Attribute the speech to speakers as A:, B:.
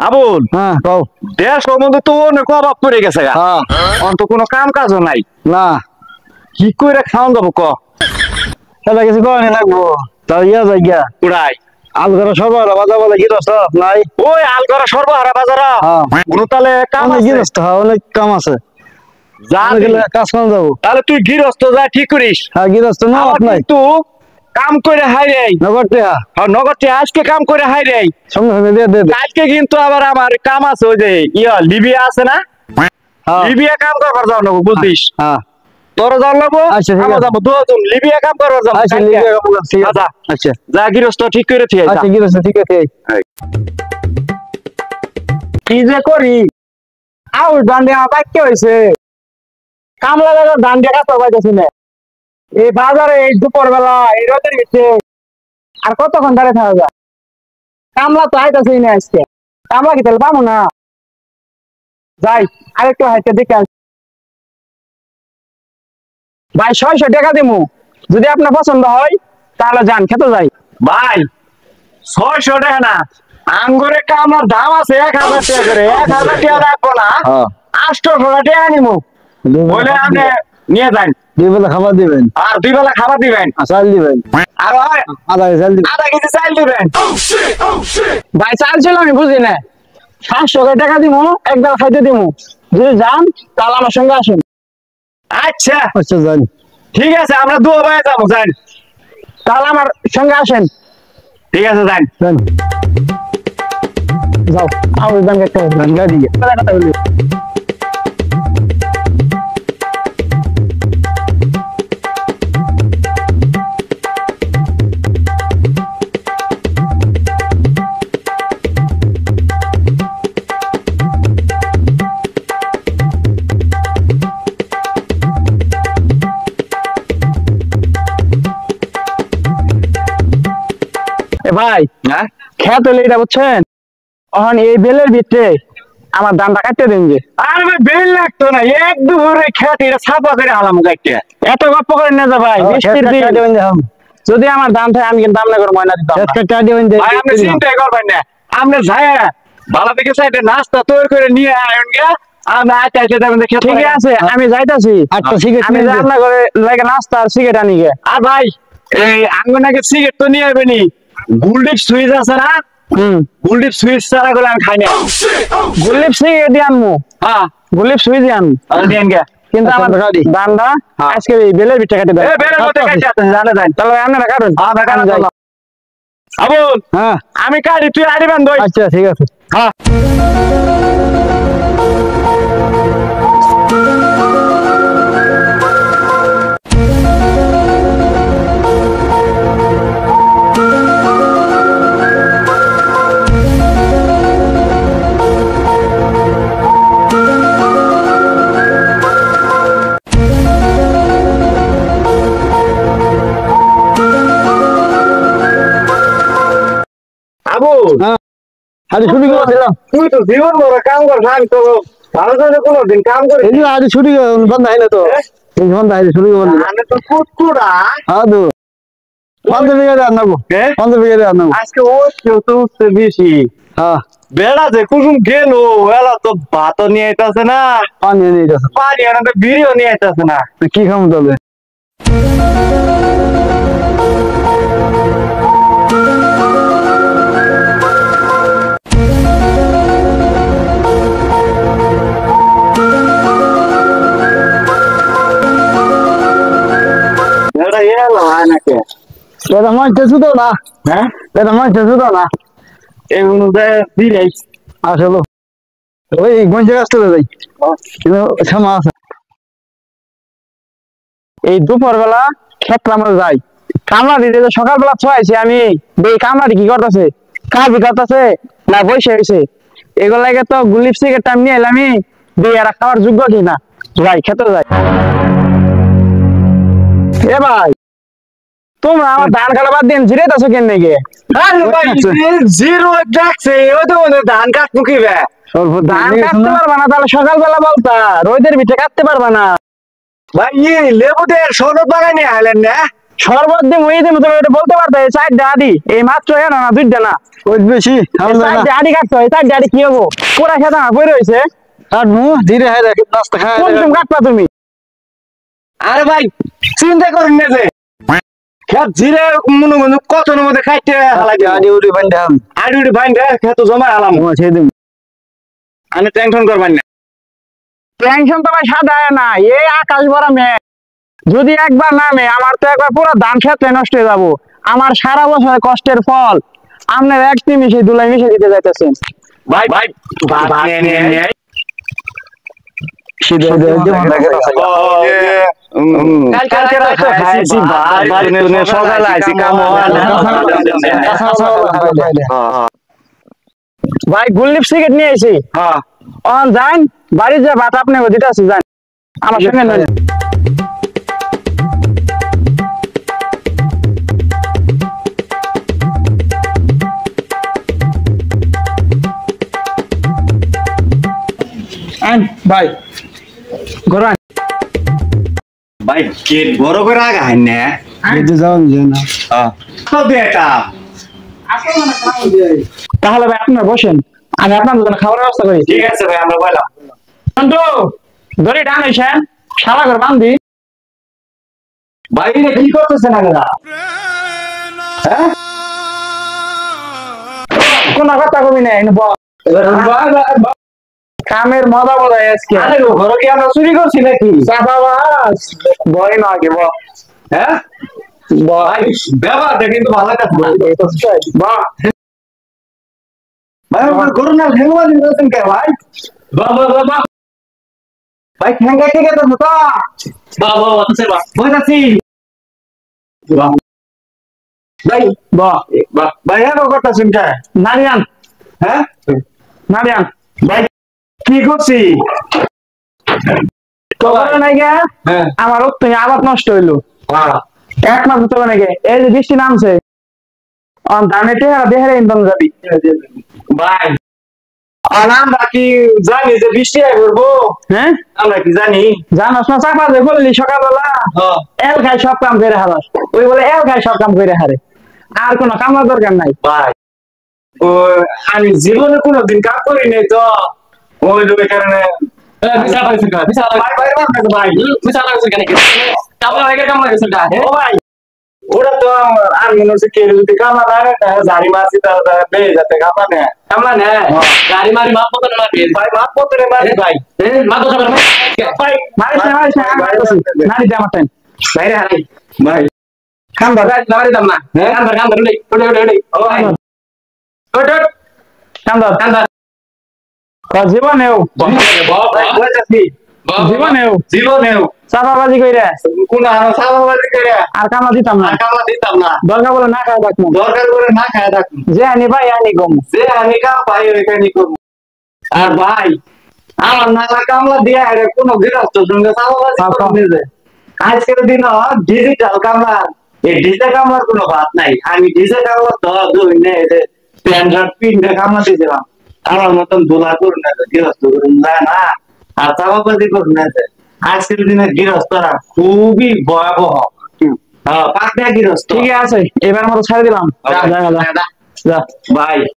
A: আবুল,
B: হ্যাঁ কও।
A: দেশ সম্বন্ধে তো অনেক অভাব পড়ে গেছে গা।
B: হ্যাঁ
A: অন্ত কোনো কাম কাজও নাই,
B: না
A: কি করে খাওয়ান যাবো ক?
B: এটা কিছু করানি লাগবো। তাও ইয়া যাই গিয়া
A: কুড়াই
B: আলু করে সবাই বাজা বাজা গিরস্ত নাই।
A: ওই আলগড়া সর্বহারা বাজারা
B: হ্যাঁ
A: কোনো তাহলে কাম
B: অনেক
A: আছে?
B: গিরস্ত, হ্যাঁ অনেক কাম আছে।
A: যা
B: আমি
A: দিন।
B: গেলে কাজ করে যাবো।
A: তাহলে তুই গৃহস্থ যা ঠিক করিস।
B: হ্যাঁ গিরস্ত না
A: আমার
B: নাই
A: কিন্তু কাম করে হাই রে,
B: নগর টিয়া
A: নগদে আজকে কাম করে হাই রে,
B: সঙ্গে সঙ্গে দিয়ে দে।
A: আজকে কিন্তু আবার আমার কাম আছে, ওই যে লিবিয়া আছে না,
B: হ্যাঁ
A: লিবিয়া কাম করবার যাও না বুঝছিস?
B: হ্যাঁ
A: তোর যাও লাগবো,
B: আচ্ছা, ঠিক
A: আমার
B: আছে।
A: যাবো দুজন লিবিয়া কাম করবার যাবো।
B: আচ্ছা লিখে রাখবো, ঠিক আছে।
A: আচ্ছা
B: আচ্ছা
A: যা গৃহস্থ ঠিক করে থিয়ে যা।
B: আচ্ছা গিরস্ত ঠিক আছে।
A: কি যে করি, আউশ ধান দিয়ে আমার বাক্য হয়েছে, কামলা জায়গার ধান দিয়ে কাটতে পাইতেছি না। এই বাজারে এই দুপুর বেলা এই রোদের ভিতরে আর কতক্ষণ দাঁড়িয়ে থাকা যায়? কামলা তো আইতাছি না আজকে, কামলা কি তাহলে পাবো না? যাই আরেকটু হাইতে দেখে আসি। ভাই 600 টাকা দিমু, যদি আপনার পছন্দ হয় তাহলে যান খেতে যাই। ভাই 600 টাকা না, আঙ্গুরের কামলার দাম আছে 1000 টাকা করে, 1000 টাকা রাখবো না,
B: হ্যাঁ
A: 800 টাকা নিমু, বলে আপনি নিয়ে যান।
B: দুই বেলা খাবার দিবেন,
A: আর 2 বেলা খাবার দিবেন,
B: চাল দিবেন,
A: আর
B: আধা কেজি চাল দিবেন।
A: আধা কেজি চাল দিবেন। ভাই চাল ছিল আমি বুঝি না, 700 টাকা দিমু, এক বেলা খাইতে দিমু, যদি যান তাহলে আমার সঙ্গে আসুন। আচ্ছা
B: আচ্ছা জানি।
A: ঠিক আছে, আমরা দুয়া ভাই যাবো, যান তাহলে আমার সঙ্গে আসেন। ঠিক আছে যান।
B: জানি
A: যাও আউশ ধান কাটতে হবে।
B: গান গাড়ি
A: কথা বলি। ভাই
B: হ্যাঁ
A: খেত হলে এটা বুঝছেন, এখন এই বেলের ভিতরে আমার ধানটা কাটতে দিন যে। আর ভাই বেল লাগতো না, এক দুপুরে খেত এটা ছাপা করে হালাম কাটতে, এত গপ্প করে নিয়ে যা ভাই। বৃষ্টির দিন যদি আমার দাম থাকে আমি কিন্তু আমনে করে ময়না দিতাম না। ভাই আপনি চিন্তাই করবেন না, আপনি যায় ভালো থেকে সাইডে নাস্তা তৈরি করে নিয়ে আয়ন গিয়া, আমি আইতে আইতে যাবেন। ঠিক আছে আমি যাইতাছি,
B: একটা সিগারেট
A: আমি
B: নিয়ে
A: রান্না করে লাগে নাস্তা আর সিগারেট আনি গে। আর ভাই এই আঙ্গনাকে সিগারেট তো নিয়ে আইবেনি, গুলডিপ সুইচ আছে না, গুলডিপ সুইচ ছাড়া করে আমি খাই না। গুলডিপ সিগারেট দিয়ে আনবো, হ্যাঁ গুলডিপ সুইচ দিয়ে আনবো, দিয়েন গে। কিন্তু আমার দানটা আজকে এই বেলের ভিতরে কাটে দেয়। বেলের মধ্যে কাটে আছে জানে দেন, তাহলে আপনারা কাটুন। আবুল
B: হ্যাঁ
A: আমি কাটি, তুই আড়ি বান্ধ।
B: আচ্ছা ঠিক আছে।
A: হ্যাঁ আবুল,
B: আরে ছুটি করে দিলাম।
A: তুই তো জীবন বড় কাম কর, আমি তো ভালো করে কোনোদিন কাম করি।
B: এই যে আরে ছুটি বন্ধ হয় না তো, এই বন্ধ হয় ছুটি বন্ধ।
A: আমি তো কুটকুড়া।
B: হ্যাঁ তো 5 বিঘা আনবো, 5 বিঘা আনবো
A: আজকে তো উঠছে বেশি।
B: হ্যাঁ।
A: বেড়া যে কুসুম গেল, এলা তো ভাতও নিয়ে আইতাছে না,
B: পানি নিয়ে যাচ্ছে,
A: পানি আর বিড়িও নিয়ে আইতাছে না।
B: কি খাবো তবে?
A: এটা এলো হয় নাকি?
B: এটা মাছ শুধু না,
A: হ্যাঁ
B: এটা মাছ শুধু না,
A: এই অনুযায়ী দিলেই
B: আসলো ওই গঞ্জে গাছ তুলে যাই, কিন্তু ক্ষমা আছে।
A: এই দুপুর বেলা ক্ষেত আমরা যাই, কামলা দিতে সকালবেলা ছয়াইছি আমি, এই কামলাটি কি করতেছে, কাজই করতেছে না বসে হয়েছে, এগুলো লাগে তো গুলিপ সিগারেট টাইম নিয়ে এলাম আমি, দিয়ে এরা খাওয়ার যোগ্য কিনা, যাই খেতে যাই। এ ভাই তোমরা আমার ধান কাটা বাদ দিন জিরে আছো কেন নাকি? জিরো ডাকছে, ওই তো ধান কাটবো কি বে? ধান কাটতে পারবা না তাহলে সকালবেলা বলতা, রোদের ভিতরে কাটতে পারবা না। ভাই লেবুদের সনদ বাগানে আইলেন না, শরবত দিম ওই দিম তুমি এটা বলতে পারবে এই চারটা আডি এই মাত্র না না দুইটা না
B: ওই বেশি
A: চারটা আডি কাটছো এই চারটা আডি কি হবো পুরা খেতে না বই রয়েছে
B: কাটমু ধীরে হায় রাখি নাস্তা খায়
A: কোন তুমি কাটবা তুমি
C: আরে ভাই চিন্তা করেন না যে খেত জিরে মনে মনে কত মধ্যে খাইতে হালাই
B: আদি উড়ি বান্ধাম
C: আড়ি উড়ি বাইন খেত জমা আলাম
B: ও ছেড়ে দিম
C: আমি টেনশন করবেন না
A: টেনশন তো ভাই সাদা না এই আকাশ ভরা মেঘ যদি একবার নামে আমার তো একবার পুরো ধান ক্ষেত্রে নষ্ট হয়ে যাবো আমার সারা বছরের কষ্টের ফল আপনার এক নিমিষে দুলাই মিশে দিতে যাইতেছেন
C: ভাই ভাই ভাত নিয়ে নিয়ে
B: সিধে যেমন লাগে
C: কালকে রাতে খাইছি ভাত দিনে সকালে আইছি কাম
A: ভাই গুললিপ সিগারেট নিয়ে আইছি
C: হ্যাঁ
A: অন যান বাড়ি যে ভাত আপনি দিতে আছে যান আমার সঙ্গে নয় আন ভাই ঘোরান
C: ভাই গেট বড় করে আগা হাই না
B: যেতে যাওয়া যায় না
C: তো বেটা
A: তাহলে ভাই আপনারা বসেন আমি আপনার জন্য খাবার ব্যবস্থা করি
C: ঠিক আছে ভাই আমরা বললাম
A: সন্তু ধরে ডান হইছেন শালা করে বান্ধি
C: ভাই রে কি করতেছেন আগা হ্যাঁ
A: কোন কথা কবি নাই কামের মজা বলা আজকে
C: আরে ঘর কি আমরা চুরি করছি নাকি
A: চাপাবাস বই না আগে
C: হ্যাঁ ভাই ব্যবহারটা কিন্তু ভালো লাগছে
A: বাহ
C: ভাই আমার গরু না ঠেঙ্গা দিতেছেন কে ভাই বাবা বাবা ভাই ঠেঙ্গা ঠিক আছে তো বাবা আছে বাবা বইতাছি ভাই
A: বাহ
C: বাহ ভাই এর করতেছেন কে
A: নারিয়ান
C: হ্যাঁ
A: নারিয়ান
C: ভাই কি করছি
A: খবর নাই গে
C: হ্যাঁ
A: আমার তুমি আবাদ নষ্ট হইলো এক মাস চলে নাকি এই যে বৃষ্টি নামছে ধানের টেহারা দেহারে ইনকাম যাবি
C: ভাই আর আমরা কি জানি যে বৃষ্টি আই করবো
A: হ্যাঁ
C: আমরা কি জানি
A: জানোস না চাপা যে বললি সকালবেলা এল খাই সব কাম করে হারাস ওই বলে এল খাই সব কাম করে হারে আর কোনো কামার দরকার নাই
C: ভাই ও আমি জীবনে কোনোদিন কাজ করি নাই তো ওই লোকের কারণে ভাই ভাই ভাই ও ভাই ওরা তো আর মনে হচ্ছে কেউ যদি কামলা না ঝাড়ি মারছি তাহলে বেয়ে যাতে কামলা নেয়
D: গাড়ি মারি মাপ মতো মারবি
C: ভাই মাপ পত্রে মারি ভাই
D: মাপ তো সবার
C: ভাই
A: মারিস না নারী জামা টাইম
C: বাইরে হারাই ভাই
A: খান ধর
D: গাড়ি দাম না গান ধর উড়ে
C: ও ভাই
A: খান ধর জীবনেও
C: ভাই বলতেছি
A: জীবনেও
C: জীবনেও
A: চাপাবাজি কইরা
C: কোন আরো সাবাবাজি করে
A: আর কামা দিতাম না
C: আর কামলা দিতাম না
A: দরকার বলে না খাওয়া থাকবো
C: দরকার করে না খায় থাকুন
A: যে আনি ভাই আনি কম
C: যে আমি কাম পাই ওইখানে করবো আর ভাই আমার নালা কামলা দিয়ে আরে কোনো গৃহস্থ সঙ্গে সাবাবাজি করে নিয়ে যায় আজকের দিন ডিজিটাল কামলা এই ডিজিটাল কামলার কোনো ভাত নাই আমি ডিজিটাল কামলা তো দুই নেই প্যান শার্ট পিনটা কামলা দিয়েছিলাম আমার মতন দোলা করুন না গৃহস্থ করুন যায় না আর চাপাবাজি করুন না আজকের দিনে গৃহস্থরা খুবই ভয়াবহ পাকড়া গৃহস্থ
A: ঠিক আছে এবার মতো ছেড়ে দিলাম যা, যা, যা, যা।
C: ভাই